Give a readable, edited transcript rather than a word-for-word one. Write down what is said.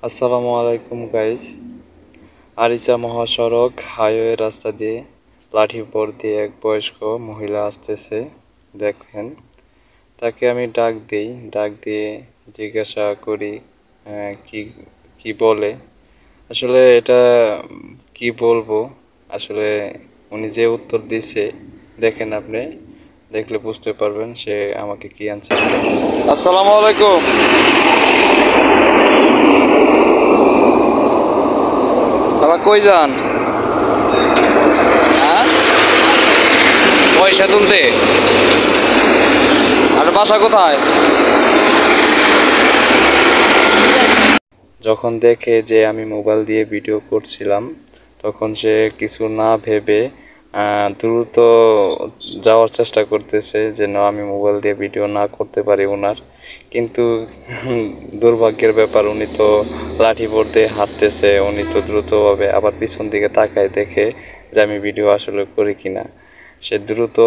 আসসালামু আলাইকুম গাইজ। আরিচা মহাসড়ক হাইওয়ে রাস্তা দিয়ে লাঠি উপর দিয়ে এক বয়স্ক মহিলা আসতেছে। দেখেন, তাকে আমি ডাক দিয়ে জিজ্ঞাসা করি কি কি বলে। আসলে এটা কি বলবো, আসলে উনি যে উত্তর দিছে, দেখেন, আপনি দেখলে বুঝতে পারবেন সে আমাকে কি আনসার করে। আসসালামু আলাইকুম। তারা কই যান? হ্যাঁ, পয়সা তুলতে। আর বাসা কোথায়? যখন দেখে যে আমি মোবাইল দিয়ে ভিডিও করছিলাম, তখন সে কিছু না ভেবে দ্রুত যাওয়ার চেষ্টা করতেছে যেন আমি মোবাইল দিয়ে ভিডিও না করতে পারি ওনার। কিন্তু দুর্ভাগ্যের ব্যাপার, উনি তো লাঠি বোর্ড দিয়ে হাঁটতেছে, উনি তো দ্রুতভাবে আবার পিছন দিকে তাকায় দেখে যে আমি ভিডিও আসলে করি কিনা। সে দ্রুত